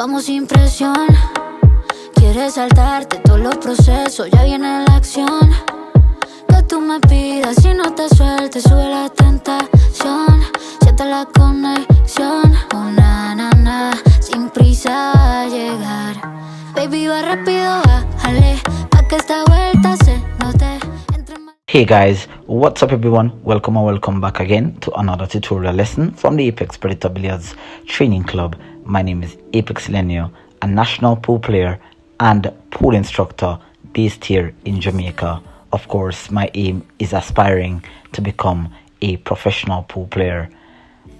Vamos sin presión. Quieres saltarte todos los procesos, ya viene la acción. Que tú me pidas y no te sueltes, sube la tentación. Siente la conexión, na, sin prisa a llegar. Baby, va rápido, bájale, pa' que esta vuelta se note. Hey guys, what's up everyone? Welcome and welcome back again to another tutorial lesson from the Apex Predator Billiards Training Club. My name is Apex Lenio, a national pool player and pool instructor based here in Jamaica. Of course, my aim is aspiring to become a professional pool player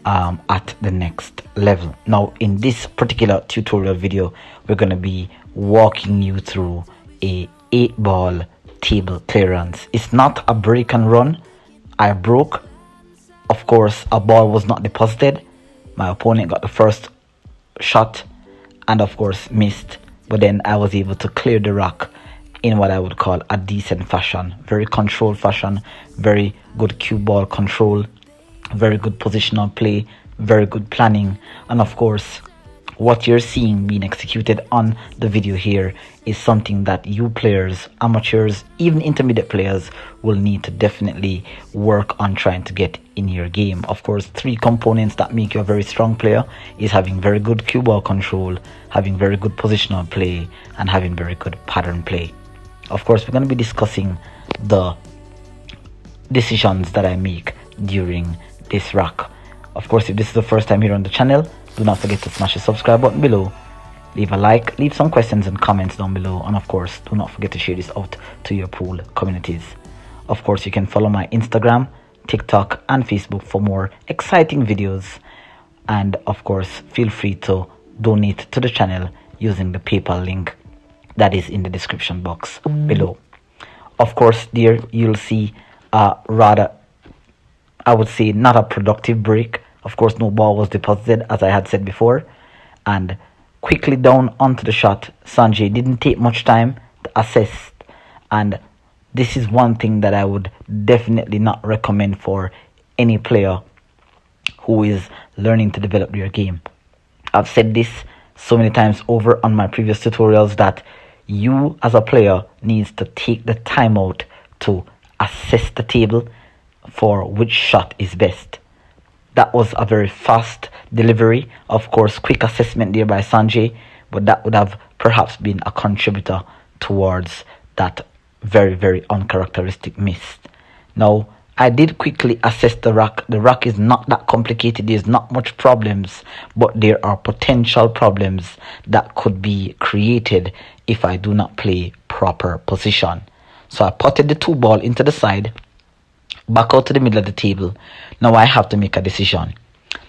at the next level. Now, in this particular tutorial video, we're going to be walking you through a 8-ball table clearance. It's not a break and run. I broke. Of course, a ball was not deposited. My opponent got the first shot and of course missed, but then I was able to clear the rack in what I would call a decent fashion, very controlled fashion, very good cue ball control, very good positional play, very good planning, and of course what you're seeing being executed on the video here is something that you players, amateurs, even intermediate players will need to definitely work on trying to get in your game. Of course, 3 components that make you a very strong player is having very good cue ball control, having very good positional play, and having very good pattern play. Of course, we're going to be discussing the decisions that I make during this rack. Of course, if this is the first time here on the channel, do not forget to smash the subscribe button below, leave a like, leave some questions and comments down below, and of course do not forget to share this out to your pool communities. Of course, you can follow my Instagram, TikTok and Facebook for more exciting videos, and of course feel free to donate to the channel using the PayPal link that is in the description box below. Of course, there you'll see rather, I would say, not a productive break. Of course, no ball was deposited, as I had said before, and quickly down onto the shot. Sanjay didn't take much time to assess, and this is one thing that I would definitely not recommend for any player who is learning to develop their game. I've said this so many times over on my previous tutorials that you as a player needs to take the time out to assess the table for which shot is best. That was a very fast delivery, of course quick assessment there by Sanjay, but that would have perhaps been a contributor towards that very, very uncharacteristic miss. Now, I did quickly assess the rack. The rack is not that complicated, there's not much problems, but there are potential problems that could be created if I do not play proper position. So I potted the 2 ball into the side, back out to the middle of the table. Now I have to make a decision.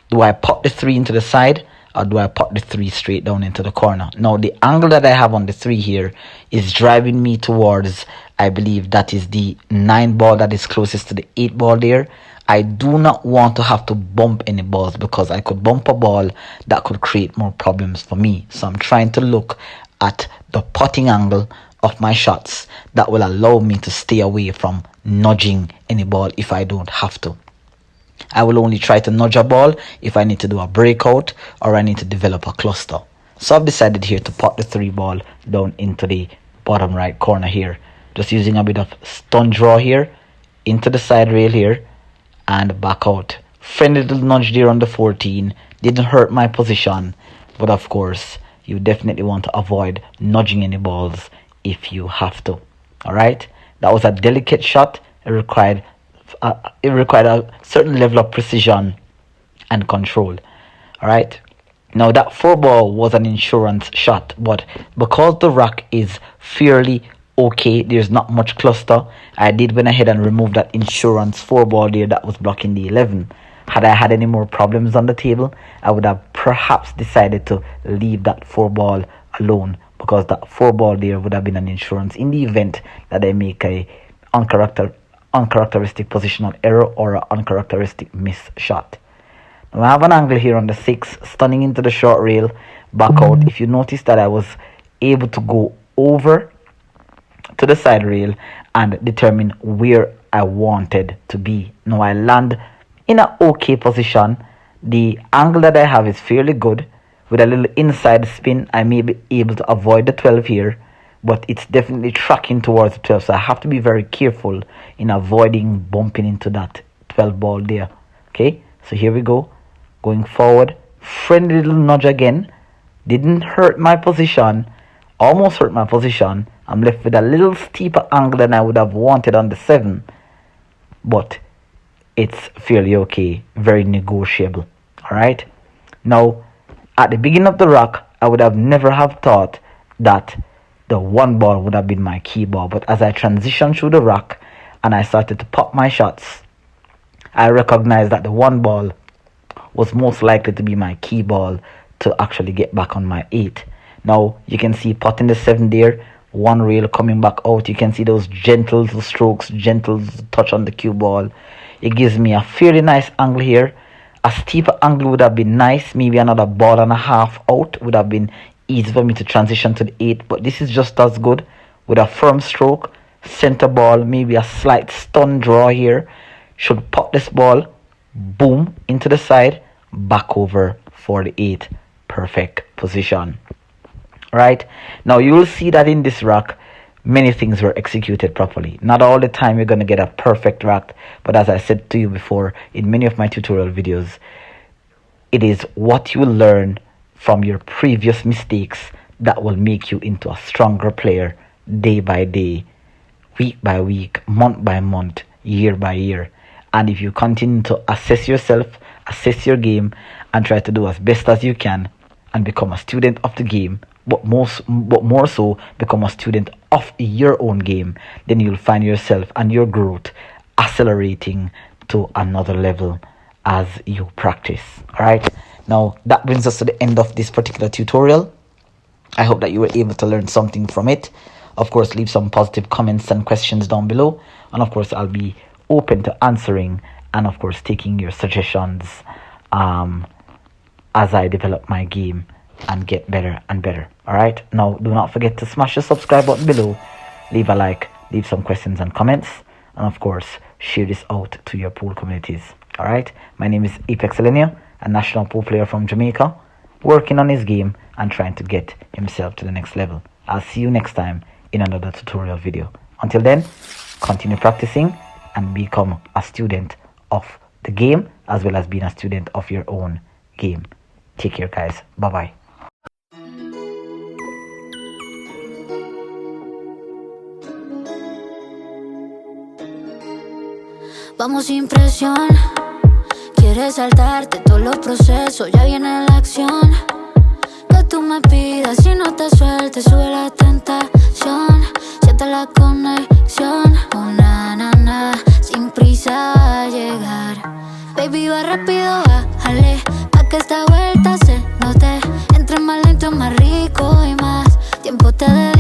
Do I put the 3 into the side, or do I put the 3 straight down into the corner? Now the angle that I have on the 3 here is driving me towards, I believe that is the 9 ball that is closest to the 8 ball there. I do not want to have to bump any balls because I could bump a ball that could create more problems for me. So I'm trying to look at the putting angle of my shots that will allow me to stay away from nudging any ball if I don't have to. I will only try to nudge a ball if I need to do a breakout or I need to develop a cluster. So I've decided here to put the 3 ball down into the bottom right corner here, just using a bit of stun draw here into the side rail here and back out. Friendly little nudge there on the 14, didn't hurt my position, but of course you definitely want to avoid nudging any balls if you have to. All right, that was a delicate shot. It required a certain level of precision and control. All right, now that 4 ball was an insurance shot, but because the rack is fairly okay, there's not much cluster, I did went ahead and remove that insurance 4 ball there that was blocking the 11. Had I had any more problems on the table, I would have perhaps decided to leave that 4 ball alone, because that 4 ball there would have been an insurance in the event that I make a uncharacteristic positional error or an uncharacteristic miss shot. Now I have an angle here on the 6, stunning into the short rail, back out. If you notice that I was able to go over to the side rail and determine where I wanted to be. Now I land in an okay position. The angle that I have is fairly good, With a little inside spin, I may be able to avoid the 12 here, but it's definitely tracking towards the 12, so I have to be very careful in avoiding bumping into that 12 ball there. Okay, so here we go, going forward, friendly little nudge again, didn't hurt my position, almost hurt my position. I'm left with a little steeper angle than I would have wanted on the 7, but it's fairly okay, very negotiable. All right, now at the beginning of the rock, I would have never have thought that the 1 ball would have been my key ball, but as I transitioned through the rock and I started to pop my shots, I recognized that the 1 ball was most likely to be my key ball to actually get back on my 8. Now you can see potting the 7 there, 1 rail coming back out. You can see those gentle strokes, gentle touch on the cue ball. It gives me a fairly nice angle here. A steeper angle would have been nice. Maybe another ball and a half out would have been easy for me to transition to the 8, but this is just as good with a firm stroke, center ball, maybe a slight stun draw here. Should pop this ball, boom, into the side, back over for the 8. Perfect position. Right, now you will see that in this rack many things were executed properly. Not all the time you're going to get a perfect rack, but as I said to you before in many of my tutorial videos, it is what you learn from your previous mistakes that will make you into a stronger player day by day, week by week, month by month, year by year. And if you continue to assess yourself, assess your game, and try to do as best as you can and become a student of the game, but more so become a student of your own game, then you'll find yourself and your growth accelerating to another level as you practice. All right, now that brings us to the end of this particular tutorial. I hope that you were able to learn something from it. Of course, leave some positive comments and questions down below, and of course I'll be open to answering and of course taking your suggestions as I develop my game and get better and better. All right, now do not forget to smash the subscribe button below, leave a like, leave some questions and comments, and of course share this out to your pool communities. All right, my name is Apex Lenio, a national pool player from Jamaica, working on his game and trying to get himself to the next level. I'll see you next time in another tutorial video. Until then, continue practicing and become a student of the game as well as being a student of your own game. Take care, guys. Bye bye. Vamos sin presión, quieres saltarte todos los procesos, ya viene la acción. Que tú me pidas y no te sueltes, sube la tentación, siente la conexión. Na, sin prisa a llegar. Baby, va rápido, bájale, pa' que esta vuelta se note. Entre más lento, más rico y más tiempo te dé.